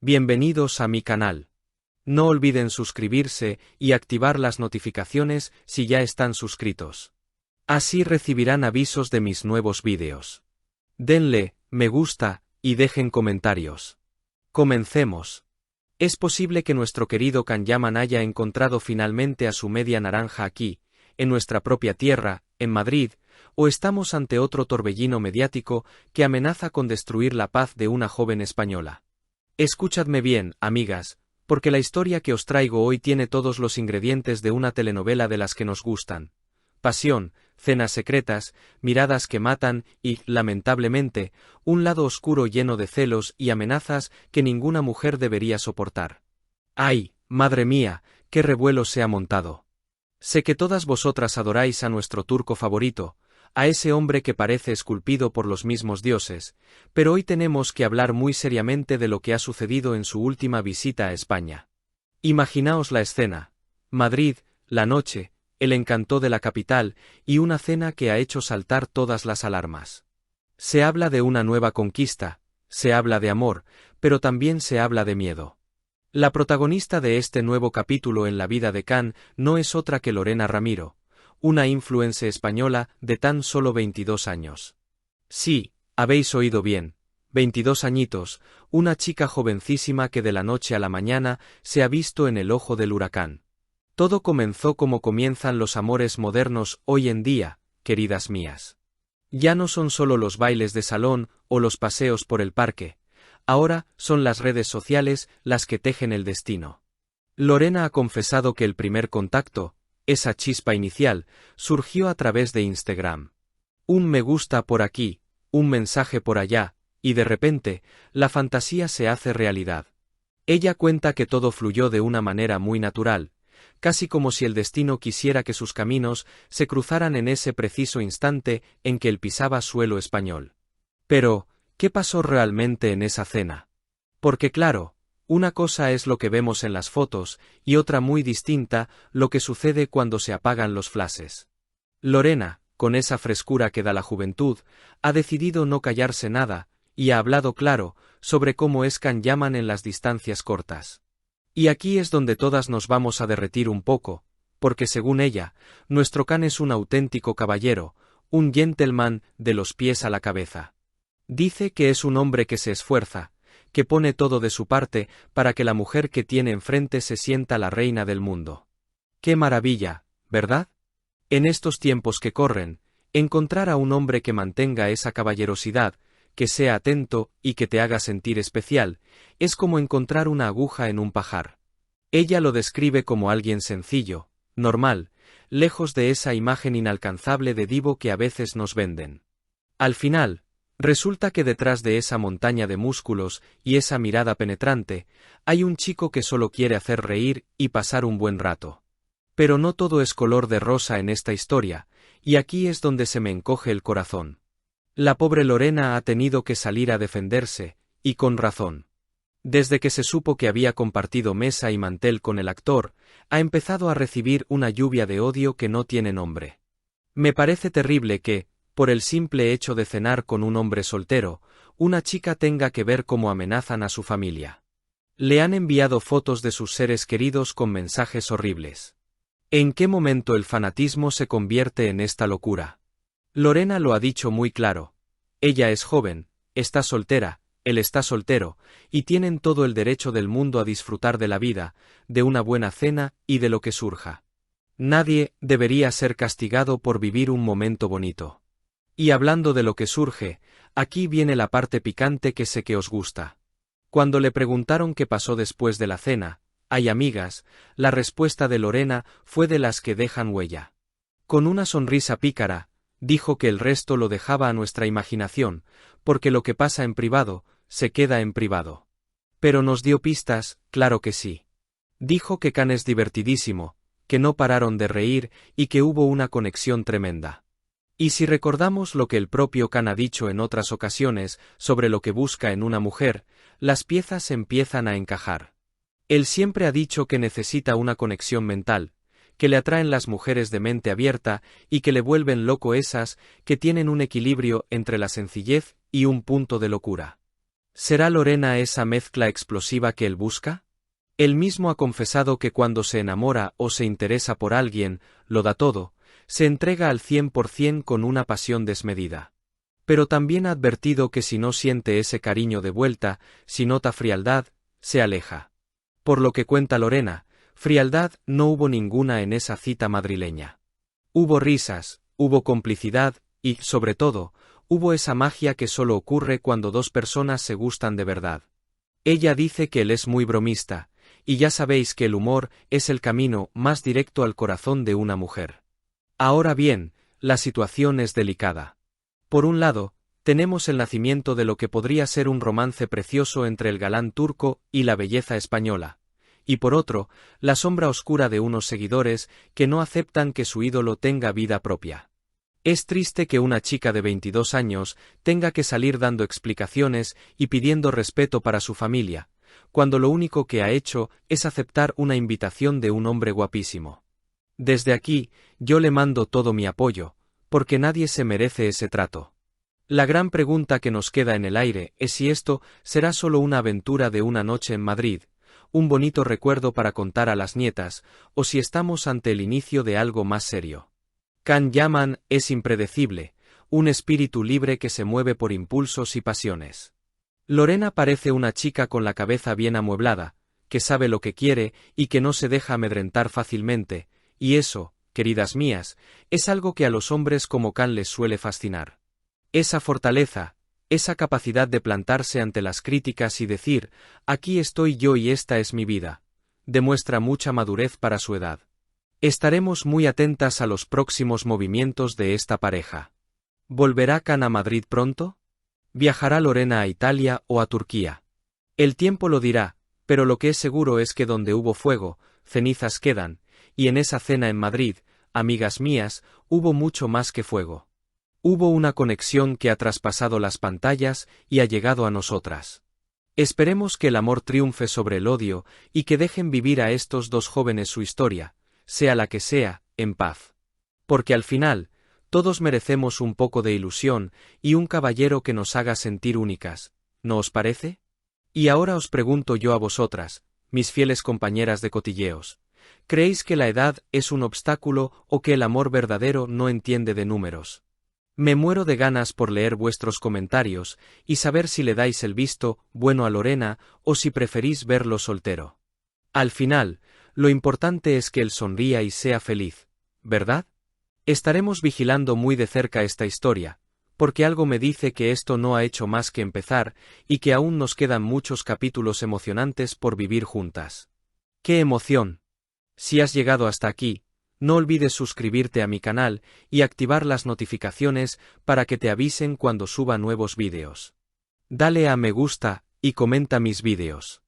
Bienvenidos a mi canal. No olviden suscribirse y activar las notificaciones si ya están suscritos. Así recibirán avisos de mis nuevos vídeos. Denle me gusta y dejen comentarios. Comencemos. Es posible que nuestro querido Can Yaman haya encontrado finalmente a su media naranja aquí, en nuestra propia tierra, en Madrid, o estamos ante otro torbellino mediático que amenaza con destruir la paz de una joven española. Escuchadme bien, amigas, porque la historia que os traigo hoy tiene todos los ingredientes de una telenovela de las que nos gustan. Pasión, cenas secretas, miradas que matan y, lamentablemente, un lado oscuro lleno de celos y amenazas que ninguna mujer debería soportar. ¡Ay, madre mía, qué revuelo se ha montado! Sé que todas vosotras adoráis a nuestro turco favorito, a ese hombre que parece esculpido por los mismos dioses, pero hoy tenemos que hablar muy seriamente de lo que ha sucedido en su última visita a España. Imaginaos la escena: Madrid, la noche, el encanto de la capital y una cena que ha hecho saltar todas las alarmas. Se habla de una nueva conquista, se habla de amor, pero también se habla de miedo. La protagonista de este nuevo capítulo en la vida de Can no es otra que Lorena Ramiro, una influencer española de tan solo 22 años. Sí, habéis oído bien, 22 añitos, una chica jovencísima que de la noche a la mañana se ha visto en el ojo del huracán. Todo comenzó como comienzan los amores modernos hoy en día, queridas mías. Ya no son solo los bailes de salón o los paseos por el parque, ahora son las redes sociales las que tejen el destino. Lorena ha confesado que el primer contacto, esa chispa inicial, surgió a través de Instagram. Un me gusta por aquí, un mensaje por allá, y de repente, la fantasía se hace realidad. Ella cuenta que todo fluyó de una manera muy natural, casi como si el destino quisiera que sus caminos se cruzaran en ese preciso instante en que él pisaba suelo español. Pero, ¿qué pasó realmente en esa cena? Porque claro, una cosa es lo que vemos en las fotos, y otra muy distinta, lo que sucede cuando se apagan los flashes. Lorena, con esa frescura que da la juventud, ha decidido no callarse nada, y ha hablado claro, sobre cómo es Can Yaman en las distancias cortas. Y aquí es donde todas nos vamos a derretir un poco, porque según ella, nuestro Can es un auténtico caballero, un gentleman de los pies a la cabeza. Dice que es un hombre que se esfuerza, que pone todo de su parte para que la mujer que tiene enfrente se sienta la reina del mundo. ¡Qué maravilla!, ¿verdad? En estos tiempos que corren, encontrar a un hombre que mantenga esa caballerosidad, que sea atento y que te haga sentir especial, es como encontrar una aguja en un pajar. Ella lo describe como alguien sencillo, normal, lejos de esa imagen inalcanzable de divo que a veces nos venden. Al final, resulta que detrás de esa montaña de músculos y esa mirada penetrante, hay un chico que solo quiere hacer reír y pasar un buen rato. Pero no todo es color de rosa en esta historia, y aquí es donde se me encoge el corazón. La pobre Lorena ha tenido que salir a defenderse, y con razón. Desde que se supo que había compartido mesa y mantel con el actor, ha empezado a recibir una lluvia de odio que no tiene nombre. Me parece terrible que, por el simple hecho de cenar con un hombre soltero, una chica tenga que ver cómo amenazan a su familia. Le han enviado fotos de sus seres queridos con mensajes horribles. ¿En qué momento el fanatismo se convierte en esta locura? Lorena lo ha dicho muy claro. Ella es joven, está soltera, él está soltero, y tienen todo el derecho del mundo a disfrutar de la vida, de una buena cena y de lo que surja. Nadie debería ser castigado por vivir un momento bonito. Y hablando de lo que surge, aquí viene la parte picante que sé que os gusta. Cuando le preguntaron qué pasó después de la cena, ay amigas, la respuesta de Lorena fue de las que dejan huella. Con una sonrisa pícara, dijo que el resto lo dejaba a nuestra imaginación, porque lo que pasa en privado, se queda en privado. Pero nos dio pistas, claro que sí. Dijo que Can es divertidísimo, que no pararon de reír y que hubo una conexión tremenda. Y si recordamos lo que el propio Can ha dicho en otras ocasiones sobre lo que busca en una mujer, las piezas empiezan a encajar. Él siempre ha dicho que necesita una conexión mental, que le atraen las mujeres de mente abierta y que le vuelven loco esas que tienen un equilibrio entre la sencillez y un punto de locura. ¿Será Lorena esa mezcla explosiva que él busca? Él mismo ha confesado que cuando se enamora o se interesa por alguien, lo da todo, se entrega al 100% con una pasión desmedida. Pero también ha advertido que si no siente ese cariño de vuelta, si nota frialdad, se aleja. Por lo que cuenta Lorena, frialdad no hubo ninguna en esa cita madrileña. Hubo risas, hubo complicidad, y, sobre todo, hubo esa magia que solo ocurre cuando dos personas se gustan de verdad. Ella dice que él es muy bromista, y ya sabéis que el humor es el camino más directo al corazón de una mujer. Ahora bien, la situación es delicada. Por un lado, tenemos el nacimiento de lo que podría ser un romance precioso entre el galán turco y la belleza española, y por otro, la sombra oscura de unos seguidores que no aceptan que su ídolo tenga vida propia. Es triste que una chica de 22 años tenga que salir dando explicaciones y pidiendo respeto para su familia, cuando lo único que ha hecho es aceptar una invitación de un hombre guapísimo. Desde aquí, yo le mando todo mi apoyo, porque nadie se merece ese trato. La gran pregunta que nos queda en el aire es si esto será solo una aventura de una noche en Madrid, un bonito recuerdo para contar a las nietas, o si estamos ante el inicio de algo más serio. Can Yaman es impredecible, un espíritu libre que se mueve por impulsos y pasiones. Lorena parece una chica con la cabeza bien amueblada, que sabe lo que quiere y que no se deja amedrentar fácilmente, y eso, queridas mías, es algo que a los hombres como Can les suele fascinar. Esa fortaleza, esa capacidad de plantarse ante las críticas y decir, aquí estoy yo y esta es mi vida, demuestra mucha madurez para su edad. Estaremos muy atentas a los próximos movimientos de esta pareja. ¿Volverá Can a Madrid pronto? ¿Viajará Lorena a Italia o a Turquía? El tiempo lo dirá, pero lo que es seguro es que donde hubo fuego, cenizas quedan, y en esa cena en Madrid, amigas mías, hubo mucho más que fuego. Hubo una conexión que ha traspasado las pantallas y ha llegado a nosotras. Esperemos que el amor triunfe sobre el odio y que dejen vivir a estos dos jóvenes su historia, sea la que sea, en paz. Porque al final, todos merecemos un poco de ilusión y un caballero que nos haga sentir únicas, ¿no os parece? Y ahora os pregunto yo a vosotras, mis fieles compañeras de cotilleos, ¿creéis que la edad es un obstáculo o que el amor verdadero no entiende de números? Me muero de ganas por leer vuestros comentarios y saber si le dais el visto bueno a Lorena o si preferís verlo soltero. Al final, lo importante es que él sonría y sea feliz, ¿verdad? Estaremos vigilando muy de cerca esta historia, porque algo me dice que esto no ha hecho más que empezar y que aún nos quedan muchos capítulos emocionantes por vivir juntas. ¡Qué emoción! Si has llegado hasta aquí, no olvides suscribirte a mi canal y activar las notificaciones para que te avisen cuando suba nuevos vídeos. Dale a me gusta y comenta mis vídeos.